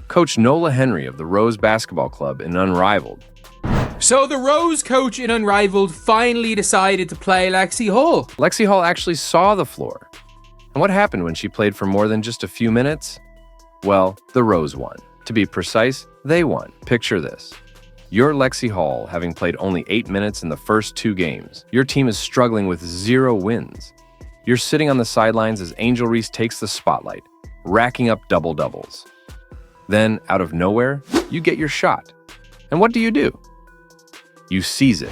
Coach Nola Henry of the Rose Basketball Club in Unrivaled. So the Rose coach in Unrivaled finally decided to play Lexie Hull. Lexie Hull actually saw the floor. And what happened when she played for more than just a few minutes? Well, the Rose won. To be precise, they won. Picture this. You're Lexie Hull, having played only 8 minutes in the first 2 games. Your team is struggling with 0 wins. You're sitting on the sidelines as Angel Reese takes the spotlight, racking up double-doubles. Then, out of nowhere, you get your shot. And what do? You seize it,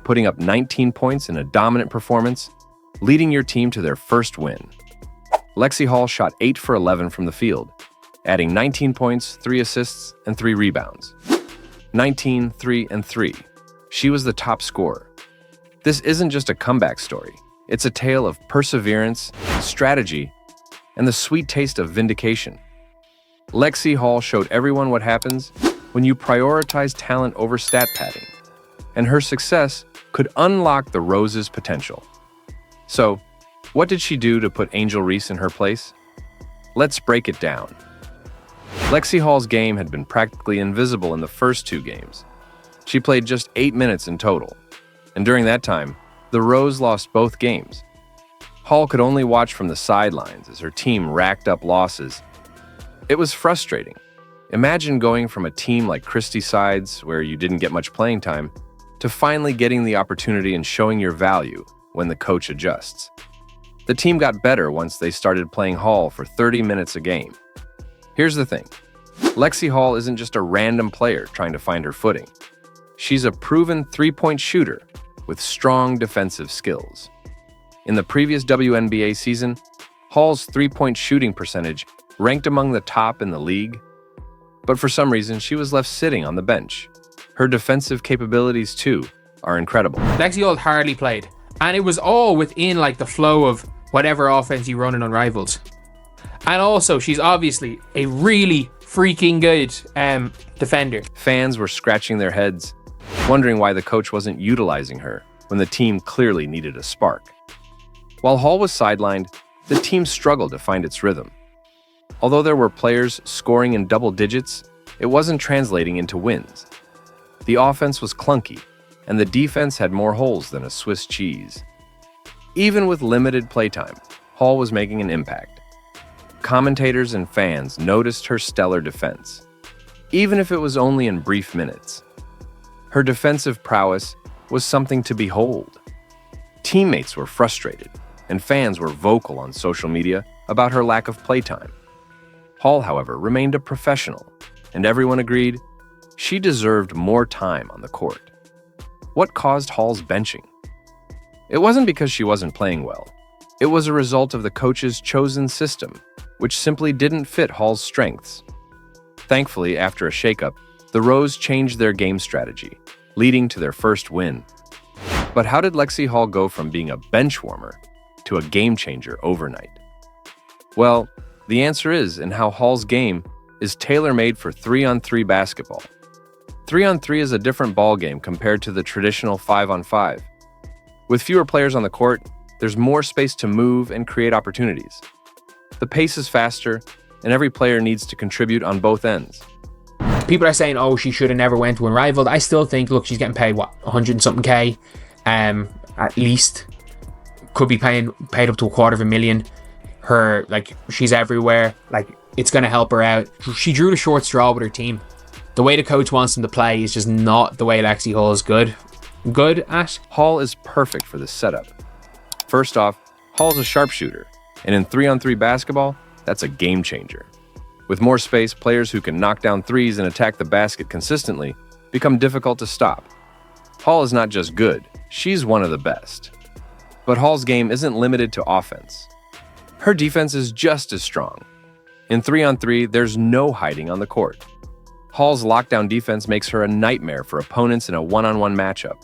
putting up 19 points in a dominant performance, leading your team to their first win. Lexie Hull shot 8 for 11 from the field, adding 19 points, 3 assists, and 3 rebounds. 19, 3, and 3. She was the top scorer. This isn't just a comeback story. It's a tale of perseverance, strategy, and the sweet taste of vindication. Lexie Hull showed everyone what happens when you prioritize talent over stat padding, and her success could unlock the Rose's potential. So, what did she do to put Angel Reese in her place? Let's break it down. Lexie Hull's game had been practically invisible in the first 2 games. She played just 8 minutes in total, and during that time, the Rose lost both games. Hull could only watch from the sidelines as her team racked up losses. It was frustrating. Imagine going from a team like Christie Sides, where you didn't get much playing time, to finally getting the opportunity and showing your value when the coach adjusts. The team got better once they started playing Hull for 30 minutes a game. Here's the thing. Lexie Hull isn't just a random player trying to find her footing. She's a proven 3-point shooter with strong defensive skills. In the previous WNBA season, Hull's 3-point shooting percentage ranked among the top in the league. But for some reason, she was left sitting on the bench. Her defensive capabilities, too, are incredible. Lexie Hull hardly played, and it was all within the flow of whatever offense you run in Unrivaled. And also, she's obviously a really freaking good defender. Fans were scratching their heads, wondering why the coach wasn't utilizing her when the team clearly needed a spark. While Hull was sidelined, the team struggled to find its rhythm. Although there were players scoring in double digits, it wasn't translating into wins. The offense was clunky, and the defense had more holes than a Swiss cheese. Even with limited playtime, Hull was making an impact. Commentators and fans noticed her stellar defense, even if it was only in brief minutes. Her defensive prowess was something to behold. Teammates were frustrated, and fans were vocal on social media about her lack of playtime. Hull, however, remained a professional, and everyone agreed she deserved more time on the court. What caused Hull's benching? It wasn't because she wasn't playing well. It was a result of the coach's chosen system, which simply didn't fit Hull's strengths. Thankfully, after a shakeup, the Rose changed their game strategy, leading to their first win. But how did Lexie Hull go from being a bench warmer to a game changer overnight? Well, the answer is in how Hull's game is tailor-made for 3-on-3 basketball. 3-on-3 is a different ballgame compared to the traditional 5-on-5. With fewer players on the court, there's more space to move and create opportunities. The pace is faster, and every player needs to contribute on both ends. People are saying, she should have never went to Unrivaled. I still think, look, she's getting paid, 100 and something K, at least. Could be paid up to $250,000. Her, she's everywhere. It's going to help her out. She drew the short straw with her team. The way the coach wants them to play is just not the way Lexie Hull is good at. Hull is perfect for this setup. First off, Hull's a sharpshooter, and in 3-on-3 basketball, that's a game changer. With more space, players who can knock down threes and attack the basket consistently become difficult to stop. Hull is not just good, she's one of the best. But Hull's game isn't limited to offense. Her defense is just as strong. In 3-on-3, there's no hiding on the court. Hull's lockdown defense makes her a nightmare for opponents in a one-on-one matchup,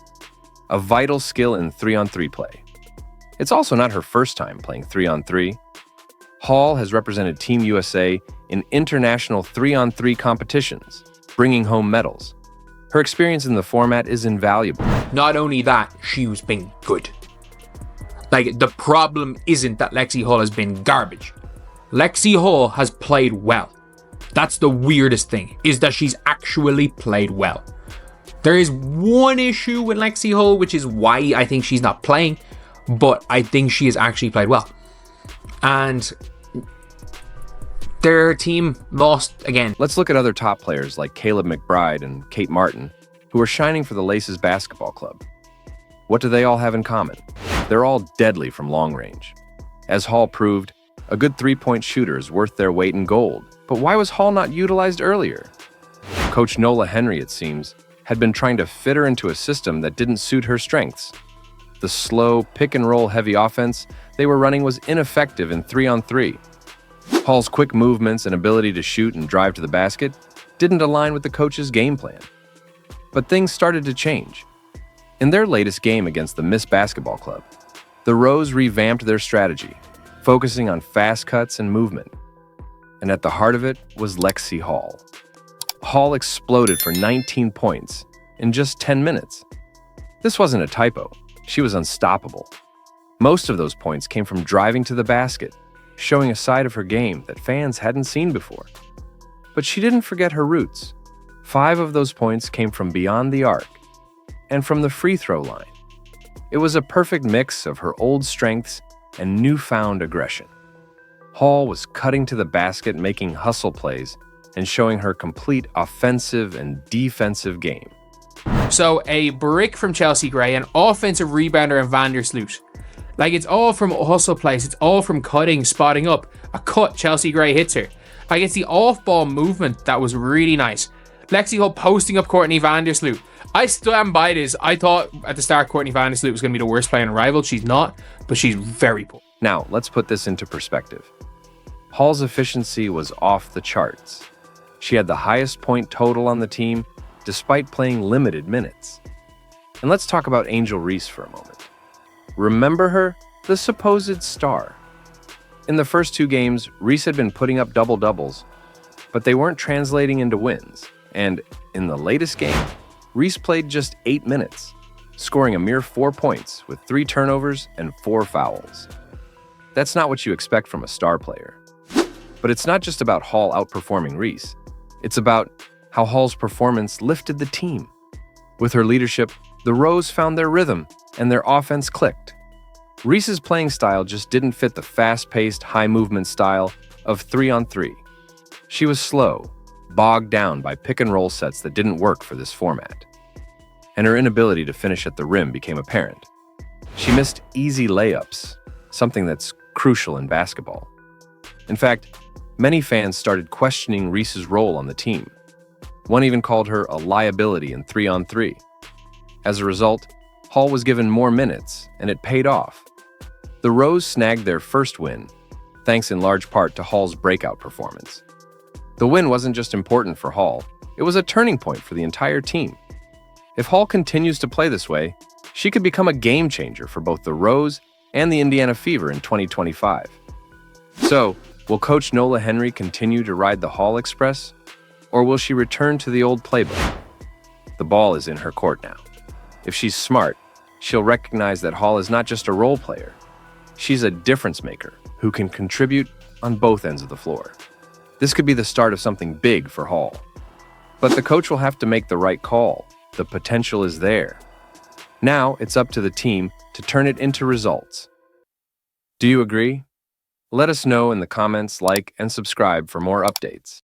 a vital skill in 3-on-3 play. It's also not her first time playing 3-on-3. Hull has represented Team USA in international 3-on-3 competitions, bringing home medals. Her experience in the format is invaluable. Not only that, she's been good. The problem isn't that Lexie Hull has been garbage. Lexie Hull has played well. That's the weirdest thing, is that she's actually played well. There is one issue with Lexie Hull, which is why I think she's not playing, but I think she has actually played well. And their team lost again. Let's look at other top players like Caleb McBride and Kate Martin, who are shining for the Laces basketball club. What do they all have in common? They're all deadly from long range. As Hall proved, a good three-point shooter is worth their weight in gold. But why was Hall not utilized earlier? Coach Nola Henry, it seems, had been trying to fit her into a system that didn't suit her strengths. The slow, pick-and-roll heavy offense they were running was ineffective in 3-on-3. Hall's quick movements and ability to shoot and drive to the basket didn't align with the coach's game plan. But things started to change. In their latest game against the Miss Basketball Club, the Rose revamped their strategy, focusing on fast cuts and movement. And at the heart of it was Lexie Hull. Hall exploded for 19 points in just 10 minutes. This wasn't a typo. She was unstoppable. Most of those points came from driving to the basket, showing a side of her game that fans hadn't seen before. But she didn't forget her roots. 5 of those points came from beyond the arc and from the free throw line. It was a perfect mix of her old strengths and newfound aggression. Hall was cutting to the basket, making hustle plays, and showing her complete offensive and defensive game. So a brick from Chelsea Gray, an offensive rebounder in Vandersloot. Like, it's all from hustle plays, it's all from cutting, spotting up. A cut, Chelsea Gray hits her. Like, it's the off-ball movement that was really nice. Lexie Hull posting up Courtney Vandersloot. I stand by this. I thought at the start Courtney Vandersloot was going to be the worst player in Unrivaled. She's not, but she's very poor. Now, let's put this into perspective. Hall's efficiency was off the charts. She had the highest point total on the team, despite playing limited minutes. And let's talk about Angel Reese for a moment. Remember her? The supposed star. In the first 2 games, Reese had been putting up double-doubles, but they weren't translating into wins. And in the latest game, Reese played just 8 minutes, scoring a mere 4 points with 3 turnovers and 4 fouls. That's not what you expect from a star player. But it's not just about Hall outperforming Reese. It's about how Hall's performance lifted the team. With her leadership, the Rose found their rhythm and their offense clicked. Reese's playing style just didn't fit the fast-paced, high-movement style of 3-on-3. She was slow, bogged down by pick-and-roll sets that didn't work for this format. And her inability to finish at the rim became apparent. She missed easy layups, something that's crucial in basketball. In fact, many fans started questioning Reese's role on the team. One even called her a liability in 3-on-3. As a result, Hall was given more minutes, and it paid off. The Rose snagged their first win, thanks in large part to Hall's breakout performance. The win wasn't just important for Hall, it was a turning point for the entire team. If Hall continues to play this way, she could become a game changer for both the Rose and the Indiana Fever in 2025. So, will Coach Nola Henry continue to ride the Hall Express, or will she return to the old playbook? The ball is in her court now. If she's smart, she'll recognize that Hall is not just a role player. She's a difference maker who can contribute on both ends of the floor. This could be the start of something big for Hall. But the coach will have to make the right call. The potential is there. Now it's up to the team to turn it into results. Do you agree? Let us know in the comments, like, and subscribe for more updates.